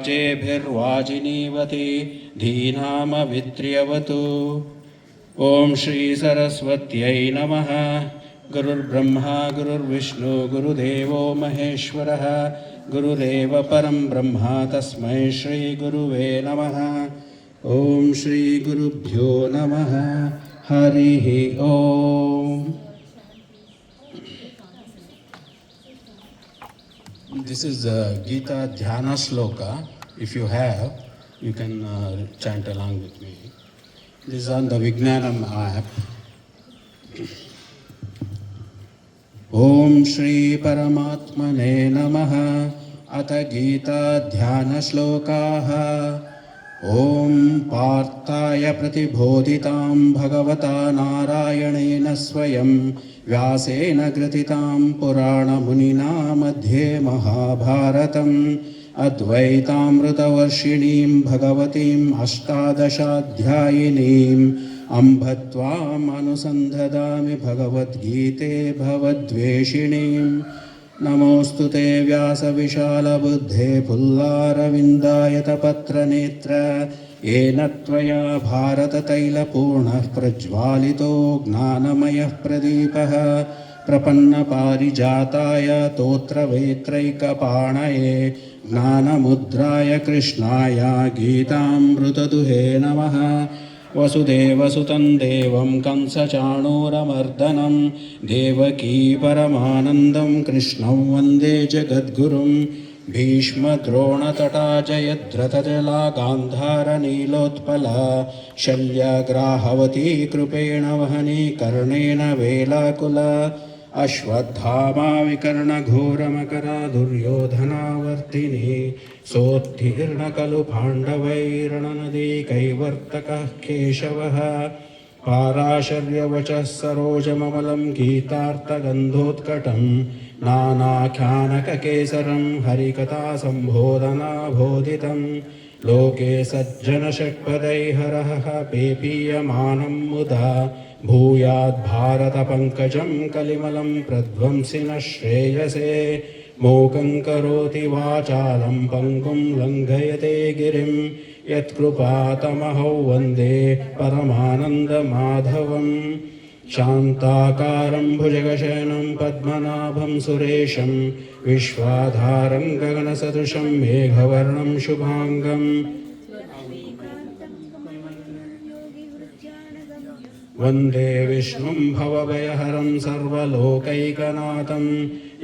जेभिर्वाजिनीवती धीनामवित्र्यवतु। ओम श्री सरस्वत्यै नमः। गुरुर्ब्रह्मा गुरुर्विष्णु गुरुदेवो महेश्वरः गुरुरेव परं ब्रह्म तस्मै श्री गुरुवे नमः। ओम श्री गुरुभ्यो नमः। हरिः ओम। This is Gita Dhyana Sloka. If you have, you can chant along with me. This is on the Vijnanam app. Om Shri Paramatmane Namaha. Atha Gita Dhyana Slokaha. Om Parthaya Pratibodhitam Bhagavata Narayanena Swayam Vyasena Gratitam Purana Munina Madhye Mahabharatam Advaitamritavarshinim Bhagavatim Ashtadashadhyayinim Ambhatvam Anusandhadami Bhagavad Gite Bhavadveshinim नमोस्तुते व्यास विशाल बुद्धे पुल्लारविन्दायतपत्र नेत्र येन त्वया भारत तैलपूर्णः प्रज्वालितो ज्ञानमयः प्रदीपः प्रपन्न पारिजाताय तोत्रवेत्रैकपाणये ज्ञानमुद्राय कृष्णाय गीतामृतदुहे नमः। वसुदेवसुतं देवं कंसचाणूरमर्दनं देवकी परमानन्दं कृष्णं वन्दे जगद्गुरुं। भीष्मद्रोणतटा जयद्रथजला गान्धारनीलोत्पला शल्यग्राहवती कृपेण वहनी कर्णेन वेलाकुला अश्वत्थामा विकर्णघोरमकरा दुर्योधनावर्तिनी सोत्तीर्णकलु पाण्डवैरणनदी कैवर्तकः केशवः पाराशर्यवचः सरोजममलं गीतार्थगन्धोत्कटं नानाख्यानककेसरं हरिकथासम्बोधनाबोधितं लोके सज्जनषट्पदैः पेपीयमानं मुदा भूयाद्भारतपङ्कजं कलिमलं प्रध्वंसिनः श्रेयसे मूकं करोति वाचालं पङ्गुं लङ्घयते गिरिं यत्कृपातमहौ वन्दे परमानन्दमाधवं शान्ताकारं भुजगशयनं पद्मनाभं सुरेशं विश्वाधारं गगनसदृशं मेघवर्णं शुभाङ्गं वन्दे विष्णुं भवभयहरं सर्वलोकैकनाथं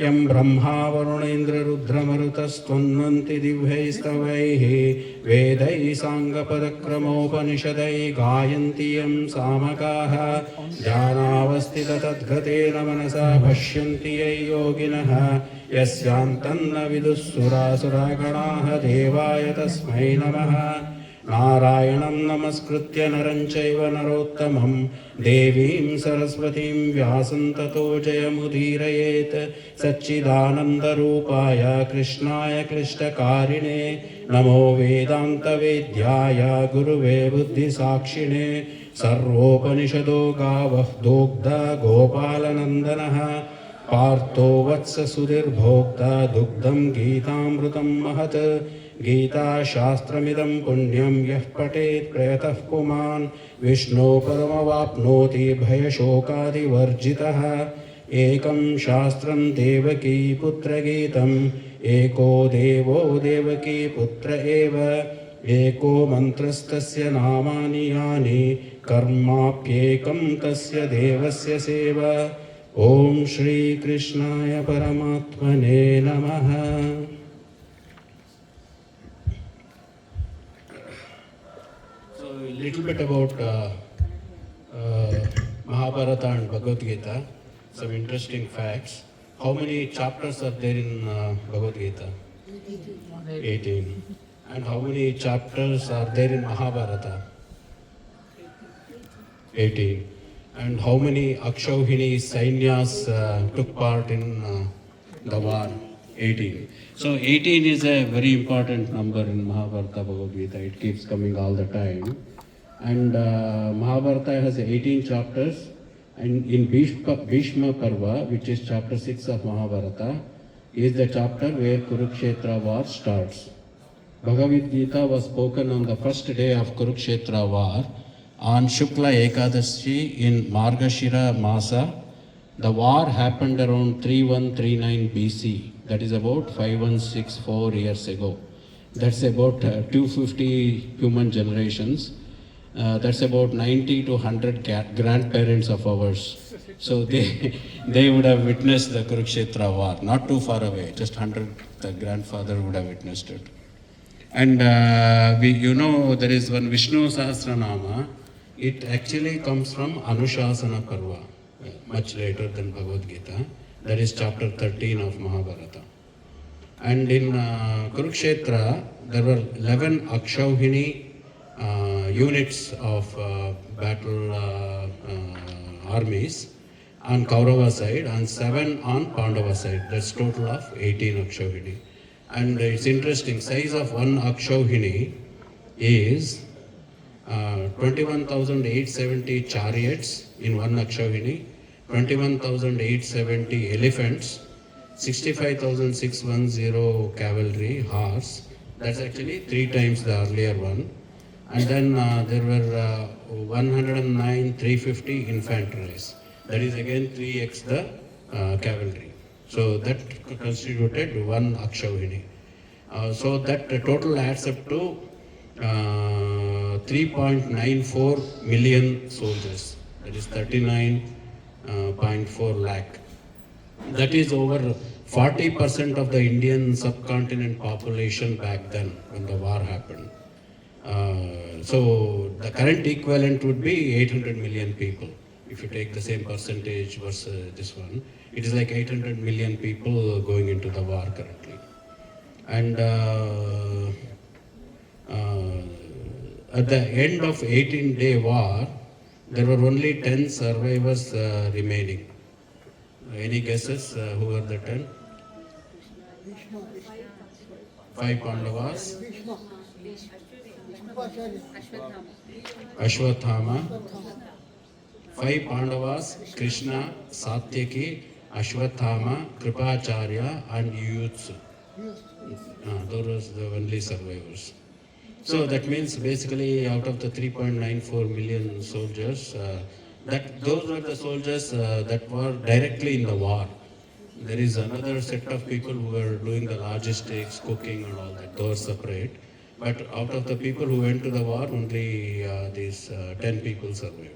यं ब्रह्मा वरुणेन्द्ररुद्रमरुतस्त्वन्वन्ति दिव्यैस्तवैः वेदैः साङ्गपदक्रमोपनिषदैः गायन्ति यं सामगाः ध्यानावस्थिततद्गतेन मनसा पश्यन्ति यै योगिनः यस्यान्तन्न विदुःसुरासुरगणाः देवाय तस्मै नमः। नारायणं नमस्कृत्य नरं चैव नरोत्तमं देवीं सरस्वतीं व्यासं ततो जयमुदीरयेत् सच्चिदानन्दरूपाय कृष्णाय क्लिष्टकारिणे नमो वेदान्तवेद्याय गुरुवे बुद्धिसाक्षिणे सर्वोपनिषदो गावः दोग्धा गोपालनन्दनः पार्थो वत्ससुधिर्भोक्ता दुग्धं गीतामृतं महत् गीताशास्त्रमिदं पुण्यं यः पठेत् प्रयतः पुमान् विष्णो परमवाप्नोति भयशोकादिवर्जितः एकं शास्त्रं देवकी पुत्रगीतम् एको देवो देवकी पुत्र एव एको मन्त्रस्तस्य नामानि यानि कर्माप्येकं तस्य देवस्य सेवा। ओम श्री कृष्णाय परमात्मने नमः। Little bit about Mahabharata and Bhagavad Gita, some interesting facts. How many chapters are there in Bhagavad Gita? 18. And how many chapters are there in Mahabharata? 18. And how many Akshauhini Sainyas took part in the war? 18. So 18 is a very important number in Mahabharata Bhagavad Gita. It keeps coming all the time. And Mahabharata has 18 chapters, and in Bhishma Parva, which is chapter 6 of Mahabharata, is the chapter where Kurukshetra war starts. Bhagavad Gita was spoken on the first day of Kurukshetra war on Shukla Ekadashi in Margashira Masa. The war happened around 3139 BC, that is about 5164 years ago. That's about 250 human generations. That's about 90 to 100 grandparents of ours. So they would have witnessed the Kurukshetra war, not too far away, just 100, the grandfather would have witnessed it. And there is one Vishnu Sahasranama. It actually comes from Anushasana Parva, much later than Bhagavad Gita. That is chapter 13 of Mahabharata. And in Kurukshetra, there were 11 Akshauhini units of battle armies on Kaurava side and 7 on Pandava side. That's total of 18 Akshauhini. And it's interesting, size of one Akshauhini is 21,870 chariots in one Akshauhini, 21,870 elephants, 65,610 cavalry horse. That's actually 3 times the earlier one. And then there were 109,350 infanteries. That is again 3x the cavalry. So that constituted one Akshauhini. So that total adds up to 3.94 million soldiers. That is 39.4 lakh. That is over 40% of the Indian subcontinent population back then when the war happened. So the current equivalent would be 800 million people. If you take the same percentage versus this one, it is like 800 million people going into the war currently. And at the end of 18-day war, there were only 10 survivors remaining. Any guesses who were the 10? 5 Pandavas. Ashwathama. 5 Pandavas, Krishna, Satyaki, Ashwathama, Kripacharya and Yuyutsu. Those are the only survivors. So that means basically out of the 3.94 million soldiers, those were the soldiers that were directly in the war. There is another set of people who were doing the logistics, cooking and all that. Those separate. But out of the people who went to the war, only these 10 people survived.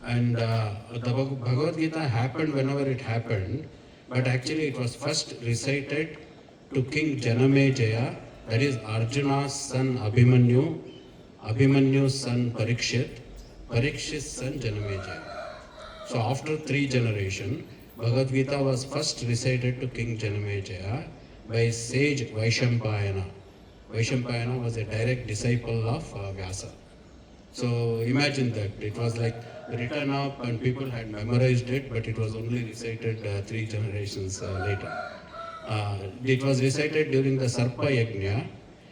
And the Bhagavad Gita happened whenever it happened, but actually it was first recited to King Janamejaya, that is Arjuna's son Abhimanyu, Abhimanyu's son Parikshit, Parikshit's son Janamejaya. So after 3 generations, Bhagavad Gita was first recited to King Janamejaya by sage Vaishampayana. Vaishampayana was a direct disciple of Vyasa. So imagine that, it was like written up and people had memorized it, but it was only recited 3 generations later. It was recited during the Sarpa Yajna.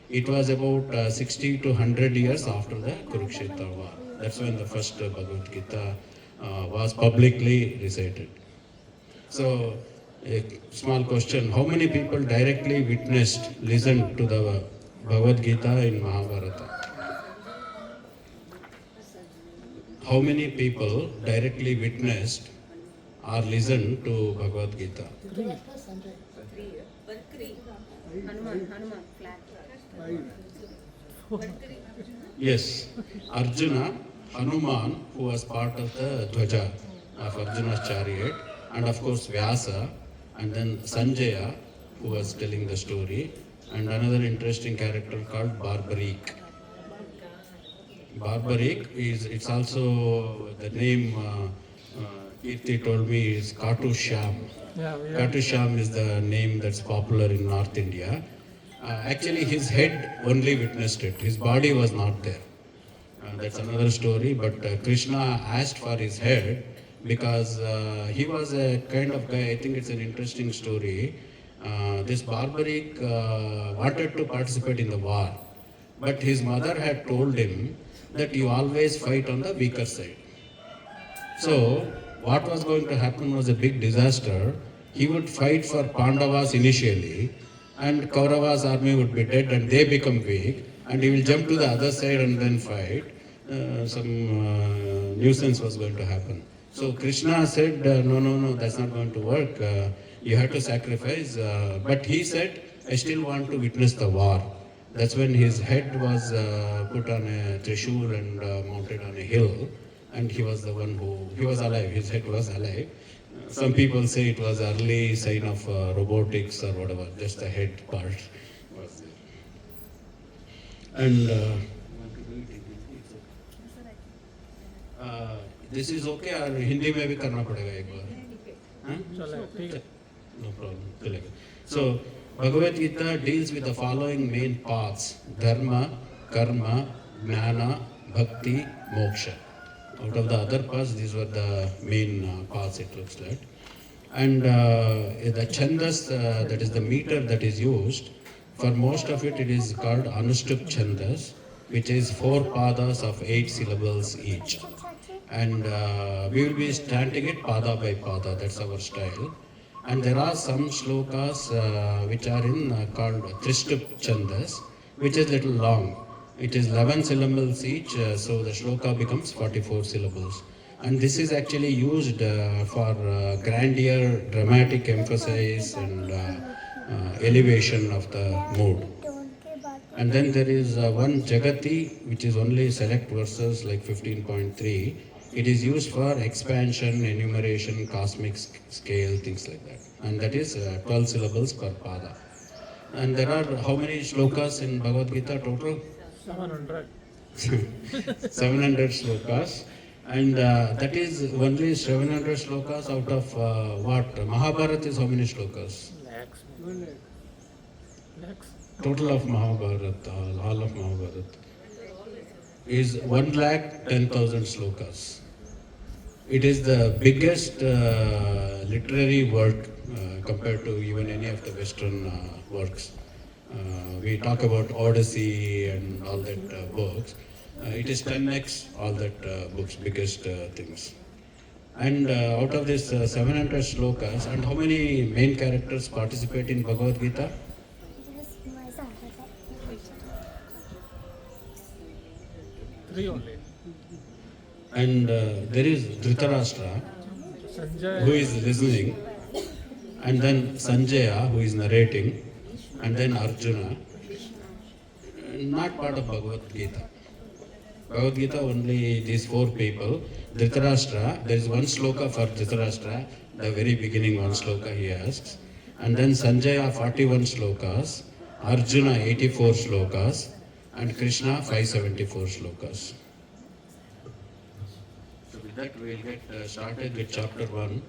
It was about 60 to 100 years after the Kurukshetra war. That's when the first Bhagavad Gita was publicly recited. So, a small question, how many people directly listened to the Bhagavad Gita in Mahabharata? How many people directly witnessed or listened to Bhagavad Gita? Yes, Arjuna, Hanuman, who was part of the Dhwaja of Arjuna's chariot, and of course Vyasa, and then Sanjaya, who was telling the story, and another interesting character called Barbarik. Barbarik it's also the name Kirti told me is Khatu Shyam. Khatu Shyam is the name that's popular in North India. Actually his head only witnessed it, his body was not there. That's another story, but Krishna asked for his head because he was a kind of guy, I think it's an interesting story. This Barbarik wanted to participate in the war, but his mother had told him that you always fight on the weaker side. So what was going to happen was a big disaster. He would fight for Pandavas initially, and Kaurava's army would be dead and they become weak, and he will jump to the other side and then fight. Some nuisance was going to happen. So Krishna said, no, that's not going to work. You have to sacrifice. But he said, I still want to witness the war. That's when his head was put on a trishul and mounted on a hill, and he was the one he was alive, his head was alive. Some people say it was early sign of robotics or whatever, just the head part was there. And this is okay or Hindi में भी करना पड़ेगा एक बार? No problem. So Bhagavad Gita deals with the following main paths: dharma, karma, jnana, bhakti, moksha. Out of the other paths, these were the main paths, it looks like. And the chandas, that is the meter that is used, for most of it, it is called Anushtup chandas, which is 4 padas of 8 syllables each. And we will be chanting it pada by pada, that's our style. And there are some shlokas which are in called Trishtup chandas, which is little long. It is 11 syllables each, so the shloka becomes 44 syllables. And this is actually used for grandeur, dramatic emphasis and elevation of the mood. And then there is one Jagati, which is only select verses like 15.3. It is used for expansion, enumeration, cosmic scale, things like that. And that is 12 syllables per pada. And there are how many shlokas in Bhagavad Gita total? 700. 700 shlokas. And that is only 700 shlokas out of what? Mahabharata is how many shlokas? Lakhs. Total of Mahabharata, all of Mahabharata, is 1,10,000 slokas. It is the biggest literary work compared to even any of the Western works. We talk about Odyssey and all that books. It is 10x all that books, biggest things. And out of this 700 slokas, and how many main characters participate in Bhagavad Gita? 3 only. And there is Dhritarashtra, Sanjay. who is listening, and then Sanjaya, who is narrating, and then Arjuna, not part of Bhagavad Gita. Bhagavad Gita only these 4 people. Dhritarashtra, there is one sloka for Dhritarashtra, the very beginning one sloka he asks, and then Sanjaya 41 slokas, Arjuna 84 slokas, and Krishna 574 slokas. So with that we will get started with chapter 1.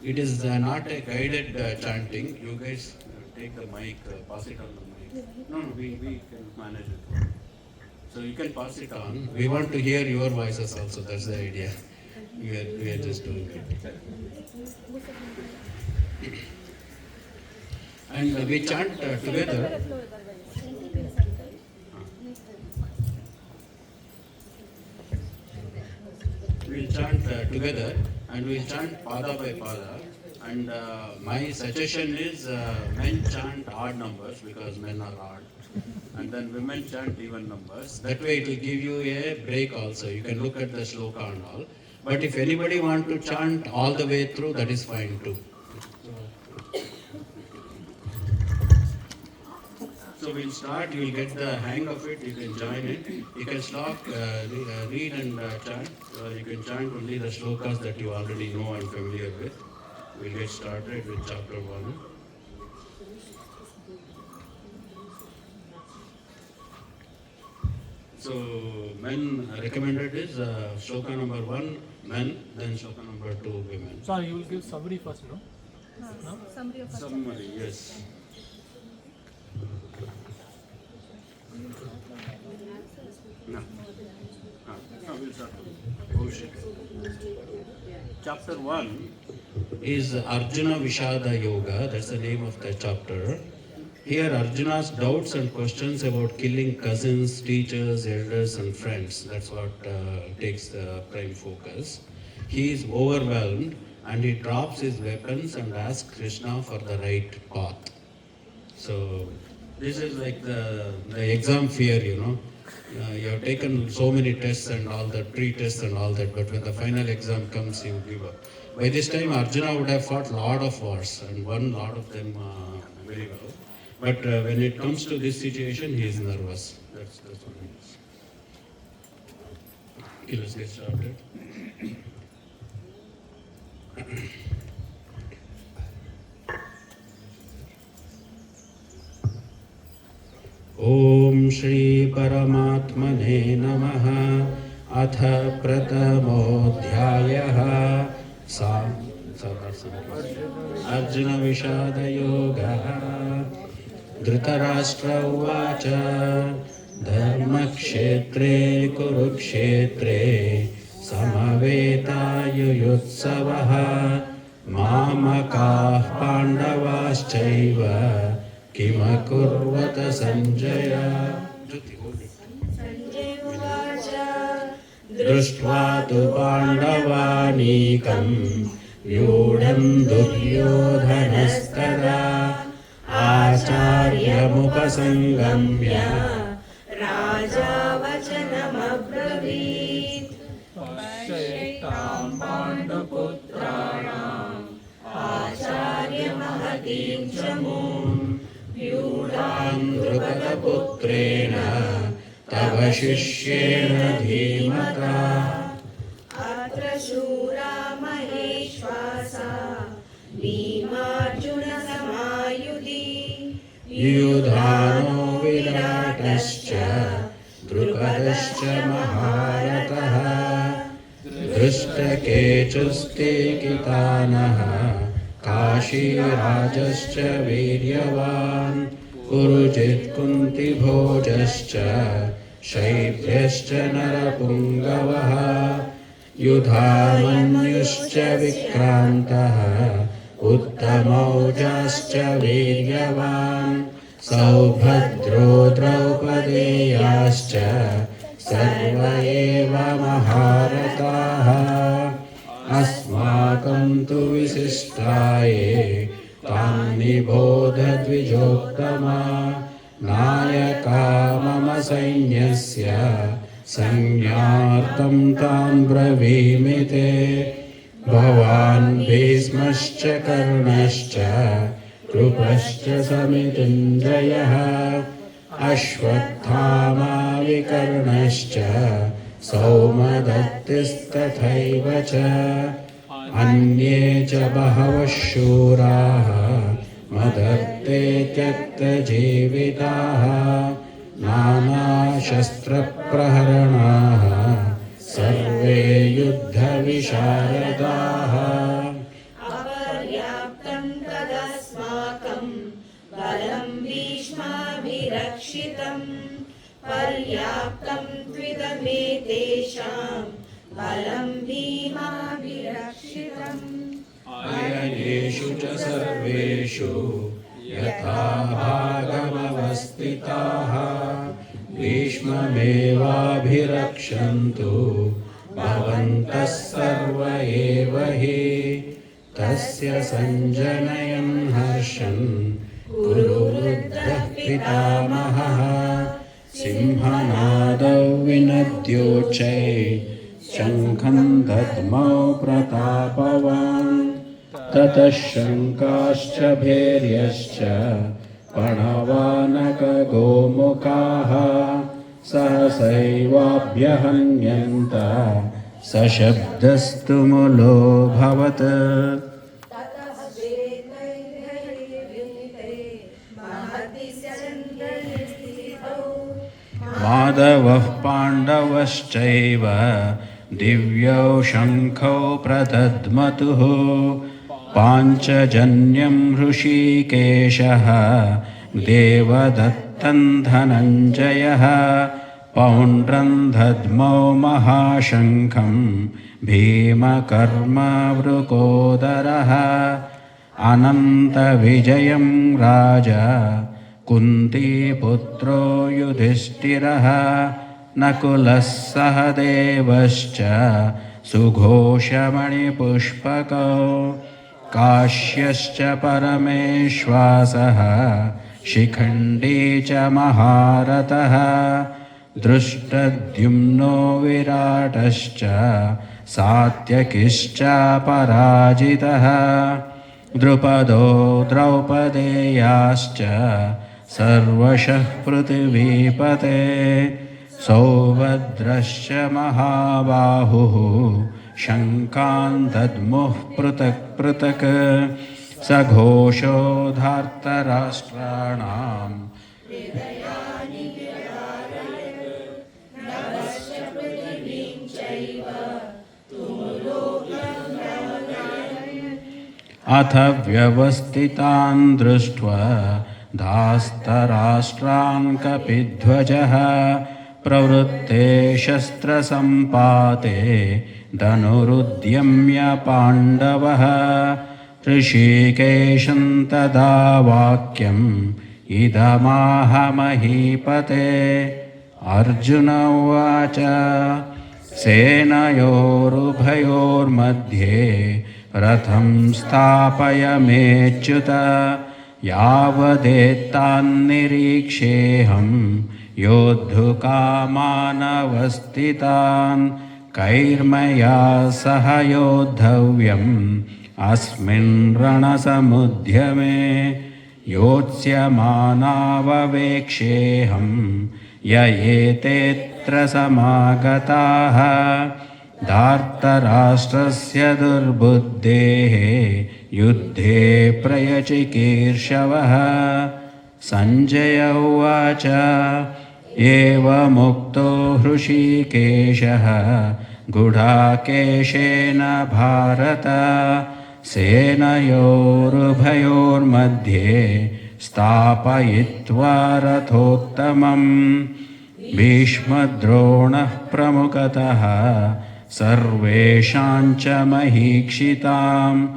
It is not a guided chanting. You guys take the mic, pass it on the mic. No, we can manage it. So you can pass it on. We want to hear your voices also, that's the idea. We are just doing it. And we chant together. We'll chant together and we'll chant pada by pada. And my suggestion is men chant odd numbers because men are odd. And then women chant even numbers. That way it will give you a break also. You can look at the shloka and all. But if anybody want to chant all the way through, that is fine too. So we'll start, you will get the hang of it, you can join it. You can stop, read and chant. You can chant only the shlokas that you already know and familiar with. We'll get started with chapter 1. So men recommended is shloka number 1, men, then shloka number 2, women. Sorry, you will give summary first, no? No? Summary, yes. No. No, we'll start. Oh shit. Chapter 1 is Arjuna Vishada Yoga, that's the name of the chapter. Here Arjuna's doubts and questions about killing cousins, teachers, elders and friends, that's what takes the prime focus. He is overwhelmed and he drops his weapons and asks Krishna for the right path. So this is like the exam fear, you know. You have taken so many tests and all that, pre-tests and all that, but when the final exam comes, you give up. By this time, Arjuna would have fought lot of wars and won lot of them very well. But when it comes to this situation, he is nervous. That's what it is. Okay, let's get started. ॐ श्री परमात्मने नमः। अथ प्रथमोऽध्यायः अर्जुन विषादयोगः। धृतराष्ट्र उवाच धर्मक्षेत्रे कुरुक्षेत्रे समवेतायुयुत्सवः मामकाः पाण्डवाश्चैव किमकुर्वत सञ्जय। दृष्ट्वा तु पाण्डवानीकं व्यूढं दुर्योधनस्तदा आचार्यमुपसङ्गम्य राजा वचनमब्रवीत्। पश्यतां पाण्डुपुत्राणाम् आचार्यमहतीं च मूं व्यूढां द्रुपदपुत्रेण तव शिष्येण धीमता। अत्र शूरा महेश्वासा भीमार्जुनसमायुधि युधानो विराटश्च द्रुपदश्च महारथः धृष्टकेतुस्ते कितानः काशीराजश्च वीर्यवान् पुरुजित् कुन्तिभोजश्च शैब्यश्च नरपुङ्गवः युधामन्युश्च विक्रान्तः उत्तमौजाश्च वीर्यवान् सौभद्रो द्रौपदेयाश्च सर्व एव महारथाः अस्माकं तु विशिष्टाये तान् निबोध द्विजोत्तमा नायका मम सैन्यस्य संज्ञार्थं तान् ब्रवीमि ते भवान् भीष्मश्च कर्णश्च कृपश्च समितिञ्जयः अश्वत्थामा विकर्णश्च सौमदत्तिस्तथैव च अन्ये च बहवः शूराः मदत्ते त्यक्तजीविताः नानाशस्त्रप्रहरणाः सर्वे युद्धविशारदाः अपर्याप्तं तदस्माकं बलं भीष्माभिरक्षितं पर्याप्तं त्विदमेतेषां बलं भीमाभिरक्षितम् अयनेषु च सर्वेषु यथा भागमवस्थिताः भीष्ममेवाभिरक्षन्तु भवन्तः सर्व एव हि तस्य सञ्जनयन् हर्षन् कुरुवृद्धः पितामहः सिंहनादौ विनद्योच्चै शङ्खं दद्मौ प्रतापवान् ततः शङ्काश्च भैर्यश्च प्रणवानकगोमुखाः सहसैवाभ्यहन्यन्त सशब्दस्तु मुलोऽभवत् ततः वेदैर्हरिर्विनीते महति चन्द्रस्थितौ माधवः पाण्डवश्चैव दिव्यौ शङ्खौ प्रदध्मतुः पाञ्चजन्यं हृषीकेशः देवदत्तं धनञ्जयः पौण्ड्रं दद्मौ महाशङ्खं भीमकर्मवृकोदरः अनन्तविजयं राजा कुन्तीपुत्रो युधिष्ठिरः नकुलः सहदेवश्च सुघोषमणिपुष्पकौ काश्यश्च परमेश्वासः शिखण्डी च महारथः दृष्टद्युम्नो विराटश्च सात्यकिश्च पराजितः द्रुपदो द्रौपदेयाश्च सर्वशः पृथिवीपते सौभद्रश्च महाबाहुः शङ्कान् दद्मुः पृथक् पृथक् सघोषो धार्तराष्ट्राणाम् अथ व्यवस्थितान् दृष्ट्वा धास्तराष्ट्रान् कपिध्वजः प्रवृत्ते शस्त्रसम्पाते धनुरुद्यम्य पाण्डवः ऋषिकेशं तदा वाक्यम् इदमाह महीपते अर्जुन उवाच सेनयोरुभयोर्मध्ये रथं स्थापयमेच्युत यावदेतान्निरीक्षेऽहं योद्धुकामानवस्थितान् कैर्मया सह योद्धव्यम् अस्मिन् रणसमुद्यमे योत्स्यमानाववेक्षेऽहं य एतेऽत्र समागताः धार्तराष्ट्रस्य दुर्बुद्धेः युद्धे प्रयचिकीर्षवः सञ्जय उवाच एवमुक्तो हृषीकेशः गुडाकेशेन भारत सेनयोरुभयोर्मध्ये स्थापयित्वा रथोत्तमम् भीष्मद्रोणः प्रमुखतः सर्वेषां च महीक्षिताम्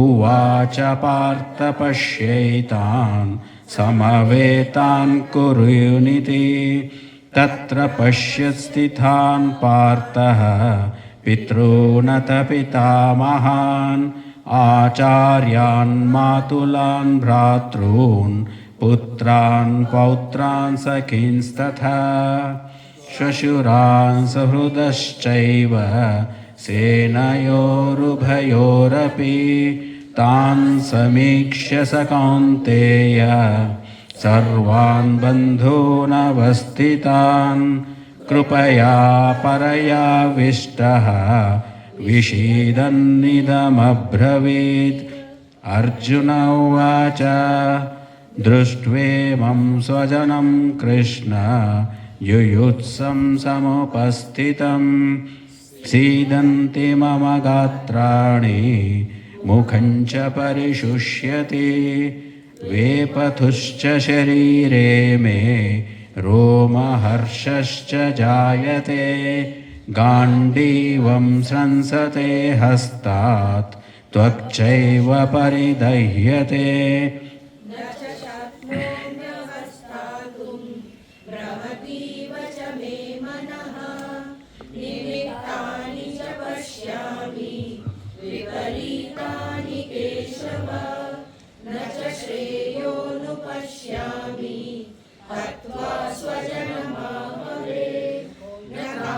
उवाच पार्थ पश्यैतान् समवेतान् कुर्युनिति तत्र पश्यत्स्थितान् पार्थः पितॄनथ पितामहान् आचार्यान् मातुलान् भ्रातॄन् पुत्रान् पौत्रान् सखींस्तथा श्वशुरान् सहृदश्चैव सेनयोरुभयोरपि तान् समीक्ष्य स कौन्तेय सर्वान् बन्धूनवस्थितान् कृपया परयाविष्टः विषीदन्निदमब्रवीत् अर्जुन उवाच दृष्ट्वेमं स्वजनं कृष्ण युयुत्सं समुपस्थितं सीदन्ति मम गात्राणि मुखं च परिशुष्यति वेपथुश्च शरीरे मे रोमहर्षश्च जायते गाण्डीवं स्रंसते हस्तात् त्वक्चैव परिदह्यते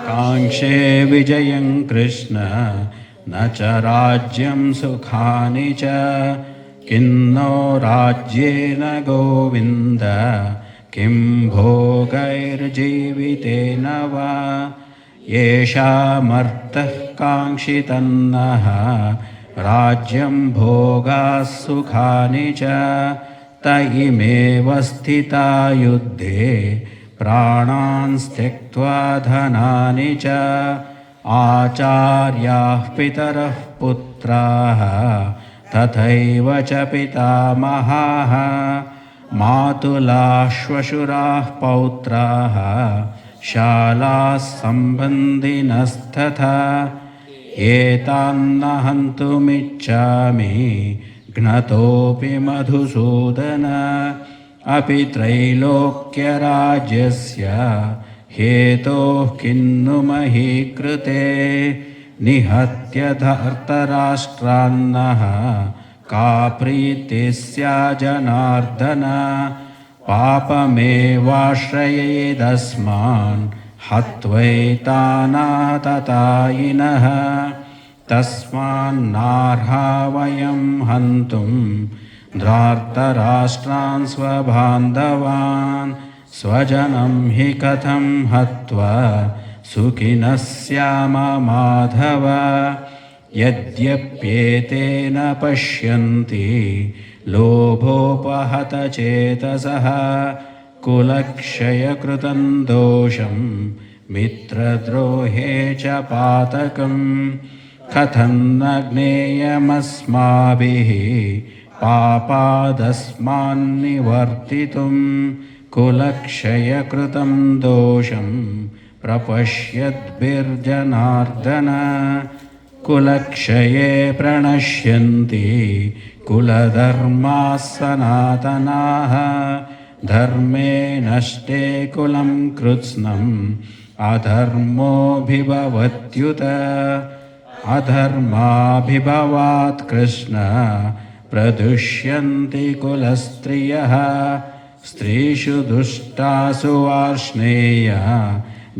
काङ्क्षे विजयं कृष्ण न च राज्यं सुखानि च किन्नो राज्येन गोविन्द किं भोगैर्जीवितेन वा येषामर्थः काङ्क्षितन्नः राज्यं भोगाः सुखानि च त इमेव स्थिता युद्धे प्राणान् त्यक्त्वा धनानि च आचार्याः पितरः पुत्राः तथैव च पितामहाः मातुलाः श्वशुराः पौत्राः शालाः सम्बन्धिनस्तथा एतान्न हन्तुमिच्छामि घ्नतोऽपि मधुसूदन अपि त्रैलोक्यराज्यस्य हेतोः किन्नु मही कृते निहत्य धर्तराष्ट्रान्नः का प्रीतिः स्या जनार्दन पापमेवाश्रयेदस्मान् हत्वैतानाततायिनः तस्मान्नार्हा वयं हन्तुं धार्तराष्ट्रान् स्वबान्धवान् स्वजनं हि कथं हत्वा सुखिनः स्याम माधव यद्यप्येतेन पश्यन्ति लोभोपहतचेतसः कुलक्षयकृतं दोषं मित्रद्रोहे च पातकं कथं न ज्ञेयमस्माभिः पापादस्मान्निवर्तितुं कुलक्षयकृतं दोषं प्रपश्यद्भिर्जनार्दन कुलक्षये प्रणश्यन्ति कुलधर्माः सनातनाः धर्मे नष्टे कुलं कृत्स्नम् अधर्मोऽभिभवत्युत अधर्माभिभवात् कृष्ण प्रदुष्यन्ति कुलस्त्रियः स्त्रीषु दुष्टासु वार्ष्णेय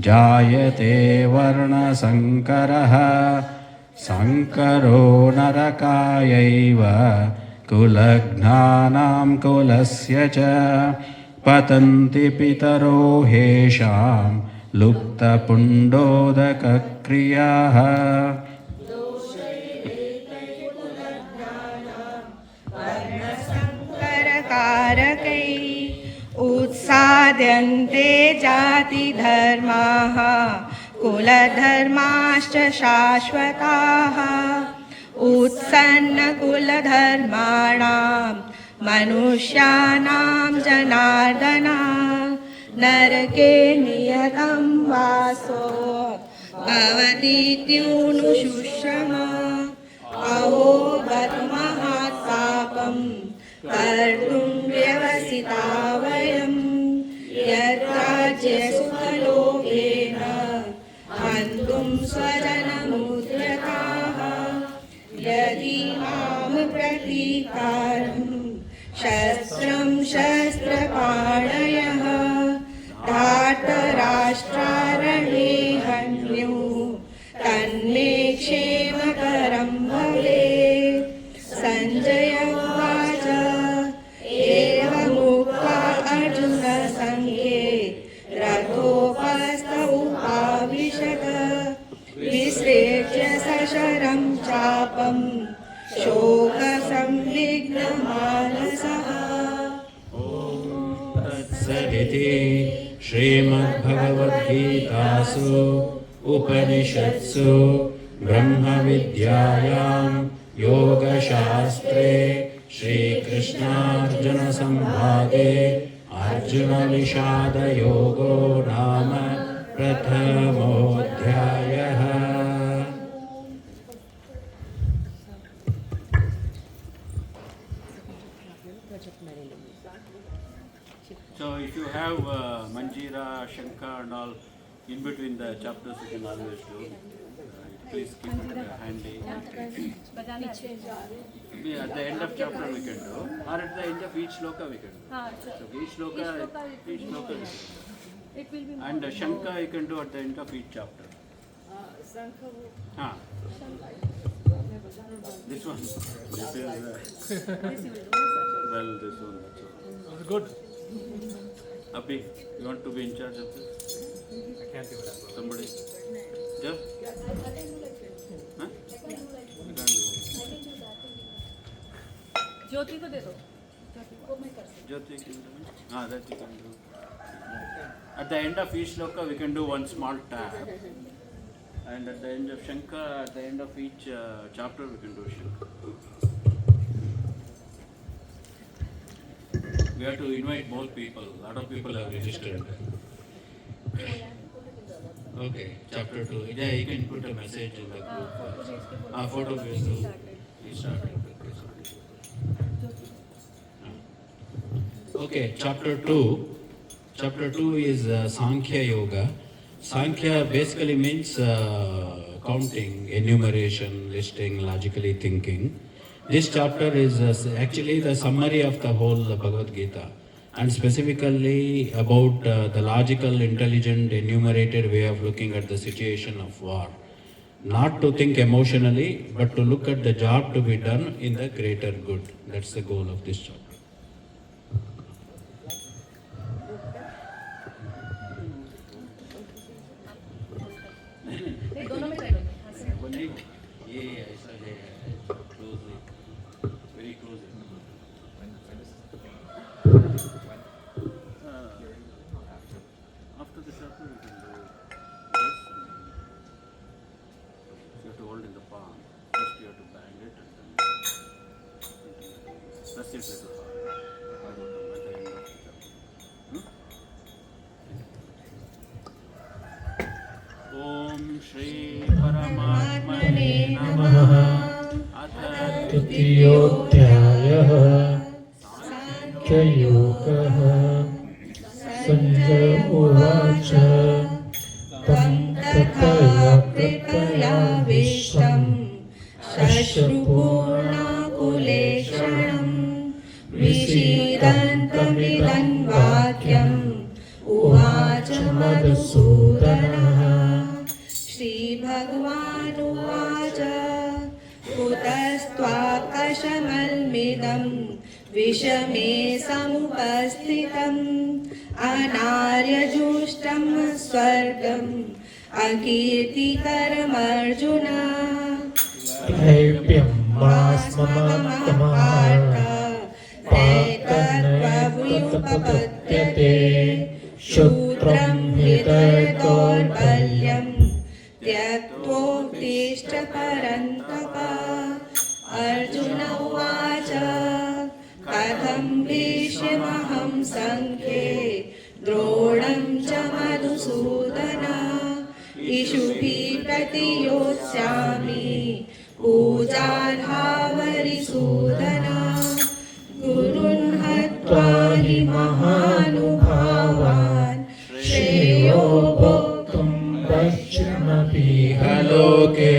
जायते वर्णसङ्करः संकरो नरकायैव कुलघ्नानां कुलस्य च पतन्ति पितरो हेषां लुप्तपुण्डोदकक्रियाः कारकै उत्साद्यन्ते जातिधर्माः कुलधर्माश्च शाश्वताः उत्सन्नकुलधर्माणां मनुष्याणां जनार्दन नरके नियतं वासो भवतीत्युनुशुश्रम अहो बद्महात्पापं कर्तुं व्यवसिता वयं यद्राज्यसुखलोभेन हन्तुं स्वजनमुद्यताः यदि मां प्रतीकारं शस्त्रं शस्त्रपाणयः धार्तराष्ट्रारणे हन्युः तन्मे क्षेमकरं भवेत् सञ्जय उवाच एवमुक्त्वा अर्जुनसङ्घे रथोपस्थ उपाविशत विसृज्य सशरं चापं शोकसंविघ्नमानसः तत्सदिति श्रीमद्भगवद्गीतासु उपनिषत्सु ब्रह्मविद्यायां योगशास्त्रे श्रीकृष्णार्जुनसंवादे अर्जुनविषादयोगो नाम प्रथमोऽध्यायः। So if you have Manjira, Shankar and all in between the chapters, you can always do. Please keep it handy. Yeah, at the end of chapter we can do, or at the end of each shloka we can do. So each shloka we can do. It will be And Shankar you can do at the end of each chapter. This one. This is well, this one. That's good. Abhi, you want to be in charge of this? I can't do that. Somebody? Jeff? Huh? You can't do it. ज्योति को दे दो Jyoti can do it. That you can do. At the end of each shloka we can do one small tab. And at the end of Shankar, at the end of each chapter we can do Shankar. We have to invite more people. A lot of people have registered. Okay, chapter 2. Yeah, you can put a message in the group. Photo based. He started. Okay, chapter 2. Chapter 2 is Sankhya Yoga. Sankhya basically means counting, enumeration, listing, logically thinking. This chapter is actually the summary of the whole Bhagavad Gita. and specifically about the logical, intelligent, enumerated way of looking at the situation of war. Not to think emotionally, but to look at the job to be done in the greater good. That's the goal of this chapter. नहीं दोनों में try करो हाँ सर वो नहीं, ये ऐसा है closely, very closely. After the chapter we can do this. You have to hold in the palm. First you have to bang it and then press it with the palm. At the end of the chapter. Om Shri Paramatmane Namaha. अथ तृतीयोऽध्यायः साङ्ख्ययोगः सञ्जय उवाच तं तथया कृपयाविष्टं शश्रुपूर्णाकुलेक्षणं विषीदन्तमिदं वाक्यम् उवाच मधुसूदनः श्रीभगवानुवाच कुतस्त्वाकशमल्मिदं विषमे समुपस्थितम् अनार्यजुष्टं स्वर्गम् अकीर्तिकरमर्जुन दैव्यं मास्ममतमार्थ तैतत्त्वव्युपपद्यते शूद्रं हृदयदौर्बल्यं त्यक्त्वोत्तिष्ठ परन्तप अर्जुन उवाच कथं भीष्महं सङ्ख्ये द्रोणं च मधुसूदन इषुभिः प्रतियोत्स्यामि पूजार्हावरिसूदन गुरुन् हत्वा हि महानुभावान् श्रेयो भोक्तुं वक्ष्यमपीह लोके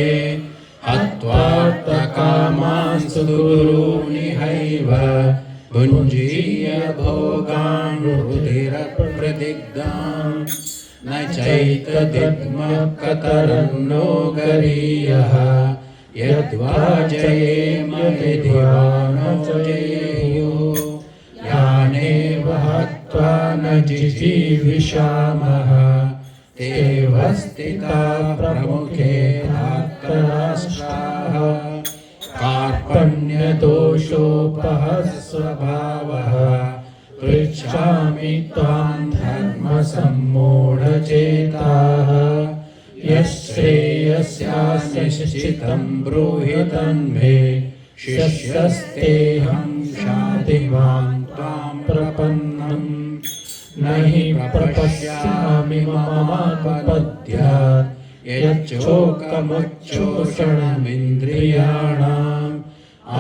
हत्वार्थकामान् सुगुरूनिहैव भुञ्जीय भोगान् रुधिरप्रदिग्धान् न चैतदिग्मकतरन्नो गरीयः यद्वा जयेम यदि वा न जयेयुः यानेव हत्वा न जिजीविषामः तेव स्थिता प्रमुखे धार्तराष्ट्राः कार्पण्यदोषोपहस्वभावः पृच्छामि त्वां धर्मसम्मूढचेताः यश्श्रेयस्यास्ति ब्रूहि तन्मे शिष्यस्तेऽहं शाधिमां त्वां प्रपन्नम् न हि प्रपश्यामि ममापद्यात् यच्चोकमुच्चोषणमिन्द्रियाणाम्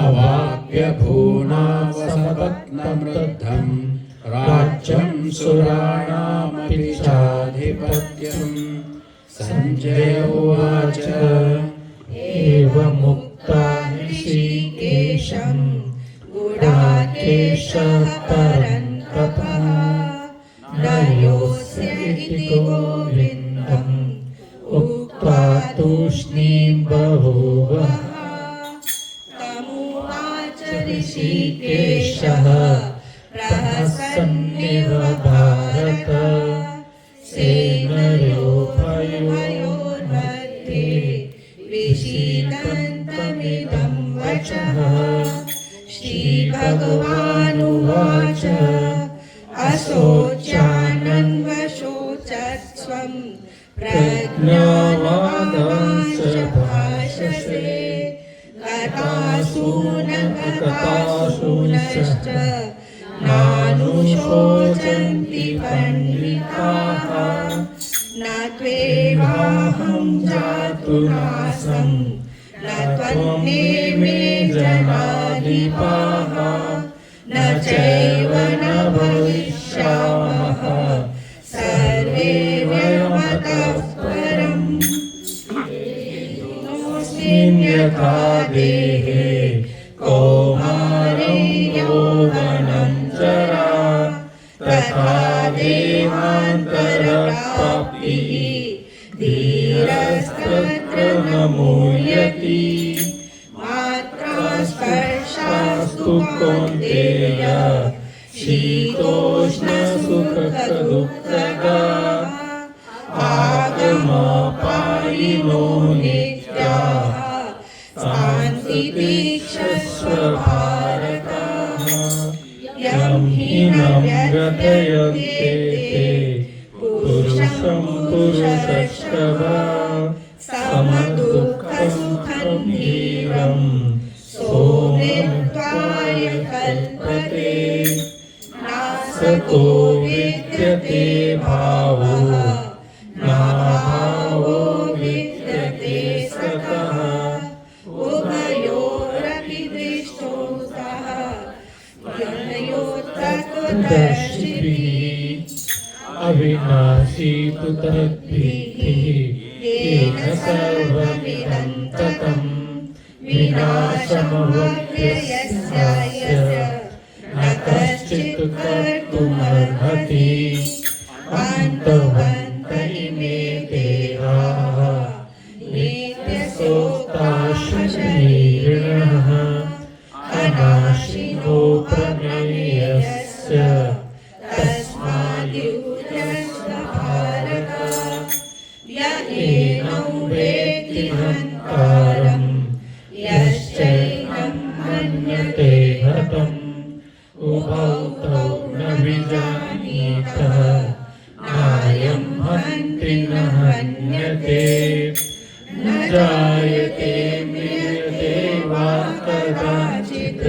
अवाप्य भूनावसपत्नमृद्धं राज्यं सुराणामपि चाधिपत्यम् संजय उवाच एवमुक्ता ऋषिकेशं गुडाकेशः परन्तपः न योऽस्य इति गोविन्दम् उक्त्वा तूष्णीं बभूवः तमुवाच ऋषिकेशः प्रहसन्निव भारत सेनयोर्मध्ये विषीदन्तमिदं वचः श्रीभगवानुवाच अशोच्यानन्वशोचस्त्वं प्रज्ञावादांश्च भाषसे गतासु न गतासु नश्च नानुशोचन्ति पण्डिताः न त्वेवाहं जातु नासं न त्वन्नेमे जनाधिपाः न चैव न भविष्यामः सर्वे वयमतः परम् यथा देहे कौमारे यौवनं जरा धीरस्तत्र न मूल्यति मात्रा स्पर्शास्तु कौन्तेय शीतोष्ण सुख दुःखदा आगमपायिनो नित्याः शान्तितीक्षस्व भारताः यं हि न व्यथयन्ते ते पुरुषं पुरुषश्रवा समदुःखसुखं धीरं सोऽमृत्वाय कल्पते नासतो विद्यते भावो नाभावो विद्यते सतः उभयोरपि दृष्टो सः ज्ञानयोत्तत्वदर्शिभिः अविनाशी तु तद्विद्धिः येन सर्वमिदं ततं विनाशमव्ययस्य न कश्चित् कर्तुमर्हति अन्तवन्त इमे देहाः नित्यसोक्ता शरीरिणः अनाशिनो प्रमेयस्य तस्माद्युध्यस्व भारत य एनं वेत्ति हन्तारं यश्चैनं मन्यते हतम् उभौ तौ न विजानीतः नायं हन्ति न हन्यते न जायते म्रियते वा कदाचित्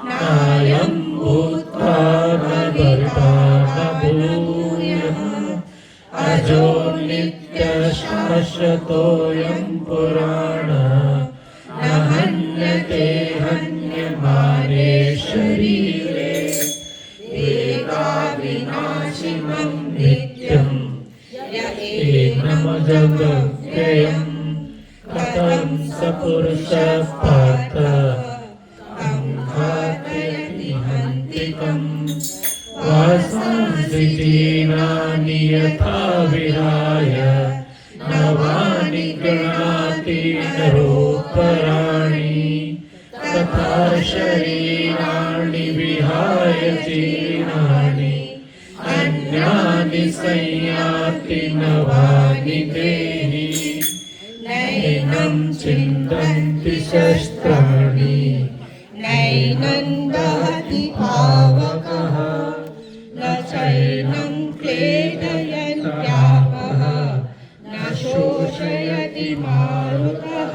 नायं भूत्वा न भर्ता न भूयः अजो नित्यशाश्वतोऽयं पुराणः न हन्यते हन्यमाने शरीरे वेदाविनाशिनं नित्यं य एनमजव्ययम् कथं स पुरुषः पार्थ तं घातयति हन्तिकम् वासांसि जीर्णानि यथा विहाय नवानि गृह्णाति नरोपराणि तथा शरीराणि विहाय जीर्णानि अन्यानि संयाति नवानि देहि नैनं छिन्दन्ति शस्त्राणि नैनं दहति पावकः न चैनं क्लेदयन्त्यापः न शोषयति मारुतः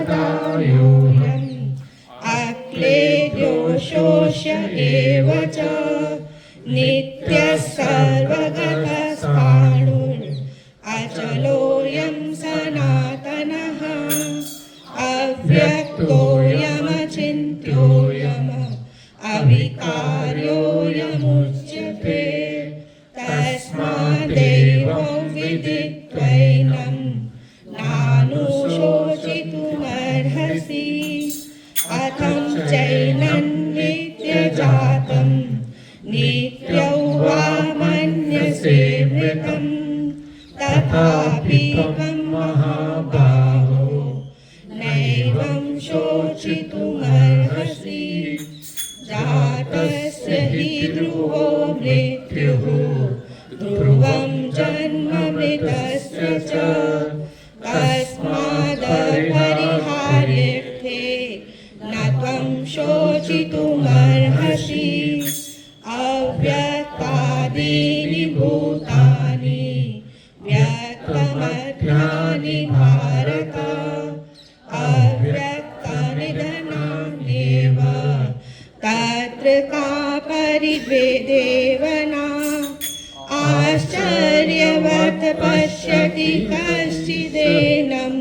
अच्छेदोऽयमदायोऽयम् अक्लेद्यो शोष्य एव च नित्यः सर्वगतस्थाणुर् अचलोऽयं सनातनः अव्यक्तोऽयमचिन्त्योऽयम् अविकार्योऽयमुच्यते तस्मादेवं विदित्वैनं नानुशोचितुमर्हसि अथं चैनं नित्यजातं नित्यौ वा मन्यसे मृतं तथापि त्वं महाबाहो नैवं शोचितुमर्हसि जातस्य हि ध्रुवो मृत्युः ध्रुवं जन्ममृतस्य च तस्मादपरिहार्यर्थे न त्वं शोचितुमर्हसि अव्यक्तादीनि भूतानि व्यक्तमध्यानि भारत अव्यक्तनिधनान्येव तत्र का परिवेदेवना आश्चर्यवत् पश्यति कश्चिदेनम्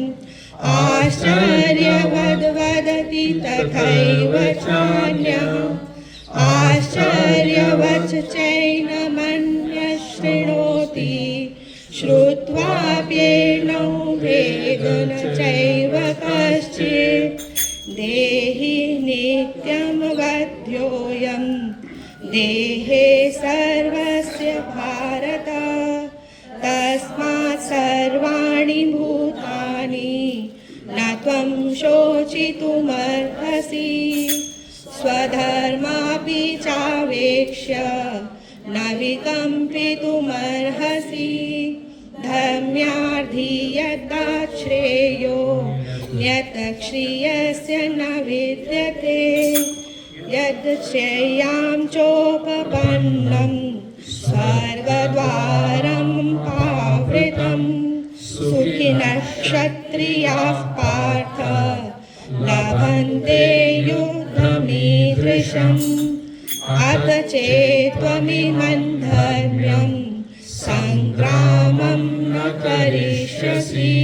आश्चर्यवद् वदति तथैव चान्यः आश्चर्यवत् चैनमन्यः शृणोति श्रुत्वाप्येनौ वेद न चैव कश्चित् देहि नित्यं वध्योऽयं देहे सर्वस्य भारत तस्मात् सर्वाणि भूतानि न त्वं शोचितुमर्हसि स्वधर्मापि चावेक्ष्य न विकम्पितुमर्हसि धर्म्यार्थी यद्श्रेयो यत्क्षीयस्य न विद्यते यद् श्रेयां चोपपन्नं स्वर्गद्वारं पावृतं सुखिनः क्षत्रियाः पार्थ लभन्ते युद्धमीदृशम् अथ चेत्त्वमिमं धर्म्यं सङ्ग्रामं न करिष्यसि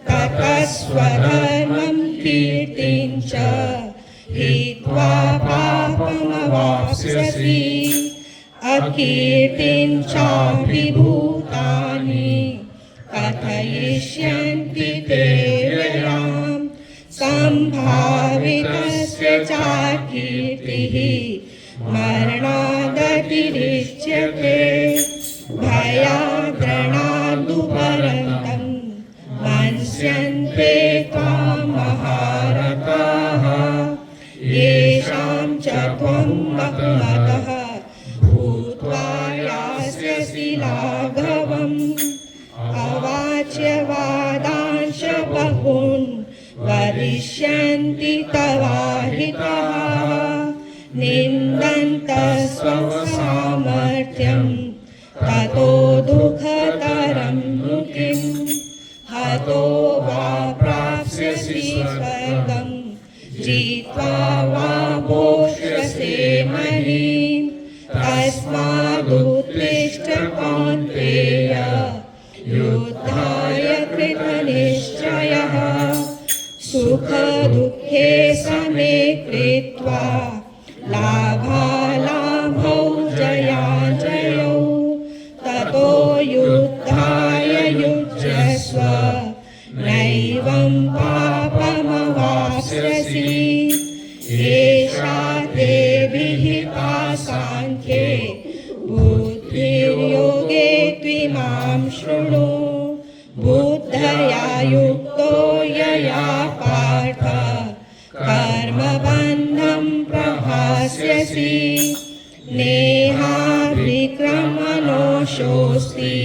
ततः स्वधर्मं कीर्तिं च हित्वा पापमवाप्स्यसि अकीर्तिं चापि भूतानि कथयिष्यन्ति ते व्ययाम् सम्भावितस्य चाकीर्तिः मरणादतिरिच्यते भयाद्रणादुपरन्तं मन्स्यन्ते त्वां महारथाः येषां च त्वं बहुमतः भूत्वा यास्यसि लाघवम् अवाच्यवादांश बहून् वदिष्यन्ति तवाहिताः निन्दन्तः स्वसामर्थ्यं ततो दुःखतरं किम् हतो वा प्राप्स्यसि स्वर्गं जित्वा वा भोक्ष्यसे महीम् तस्मादुत्तिष्ठ कौन्तेय युद्धाय कृतनिश्चयः सुखदुःखे समे कृत्वा लाभालाभौ जयाजयौ ततो युद्धाय युज्यस्व नैवं पापमवाप्स्यसि एषा ते विहिता साङ्ख्ये बुद्धिर्योगे त्विमां शृणु बुद्धया युक्तो यया पार्थ कर्मबन्धं प्रहास्यसि नेहाभिक्रमणोऽशोऽस्ति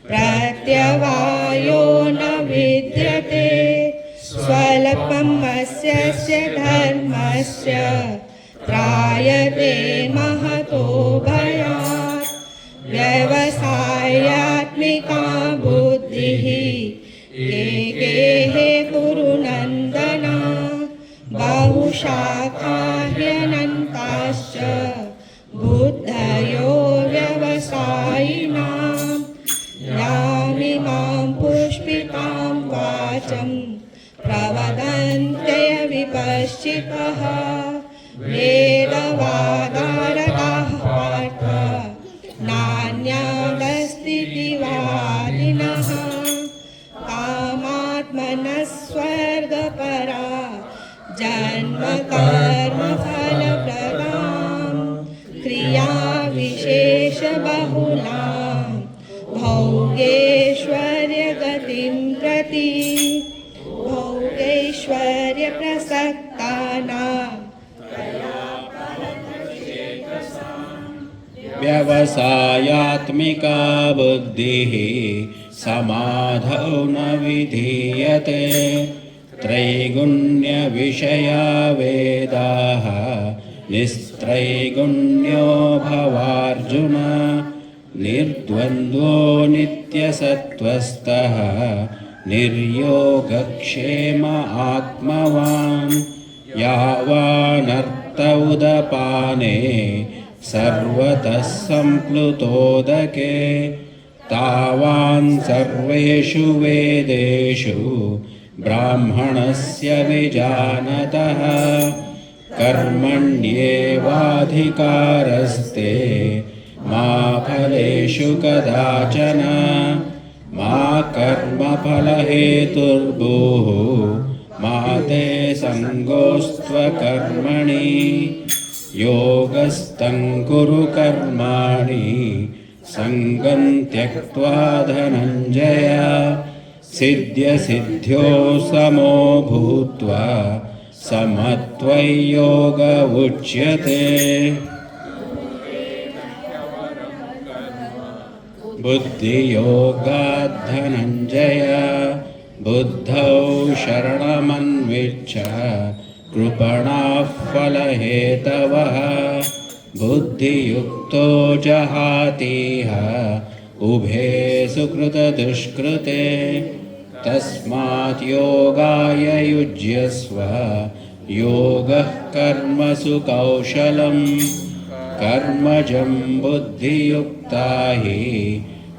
प्रत्यवायो न विद्यते स्वल्पमस्य धर्मस्य त्रायते महतो भयात् व्यवसायात्मिका बुद्धिः एके कुरु नन्दन बहुशाखा ह्यनन्ताश्च बुद्धयो व्यवसायिनां यामिमां पुष्पितां वाचं प्रवदन्त्यय विपश्चितः वेदवादारताः पार्थ नान्यादस्तिवादिनः कामात्मनः स्वर्गपरा जन्मकर्मफलप्रदां क्रियाविशेषबहुलां भोगेश्वर्यगतिं प्रति भोगैश्वर्यप्रसक्तानां व्यवसायात्मिका बुद्धिः समाधौ न विधीयते त्रैगुण्यविषया वेदाः निस्त्रैगुण्यो भवार्जुन निर्द्वन्द्वो नित्यसत्त्वस्थः निर्योगक्षेम आत्मवान् यावानर्थ उदपाने सर्वतः सम्प्लुतोदके तावान् सर्वेषु वेदेषु ब्राह्मणस्य विजानतः कर्मण्येवाधिकारस्ते मा फलेषु कदाचन मा कर्मफलहेतुर्भूः मा ते सङ्गोऽस्त्वकर्मणि योगस्थं कुरु कर्माणि सङ्गं त्यक्त्वा धनञ्जय सिद्ध्यसिद्ध्यो समो भूत्वा समत्वयोग उच्यते बुद्धियोगात् धनञ्जय बुद्धौ शरणमन्विच्छ कृपणाः फलहेतवः बुद्धियुक्तो जहातीह उभे सुकृतदुष्कृते तस्मात् योगाय युज्यस्व योगः कर्मसु कौशलम् कर्मजं बुद्धियुक्ता हि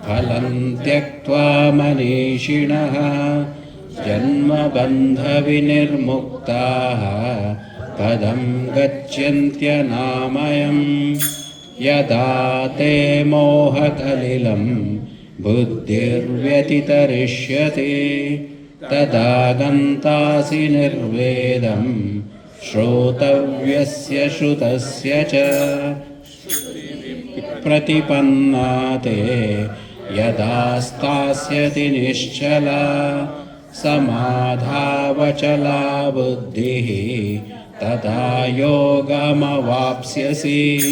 फलं त्यक्त्वा मनीषिणः जन्मबन्धविनिर्मुक्ताः पदं गच्छन्त्यनामयम् यदा ते मोहकलिलं बुद्धिर्व्यतितरिष्यति तदा गन्तासि निर्वेदं श्रोतव्यस्य श्रुतस्य च प्रतिपन्ना ते यदा स्थास्यति निश्चला समाधावचला बुद्धिः तदा योगमवाप्स्यसि।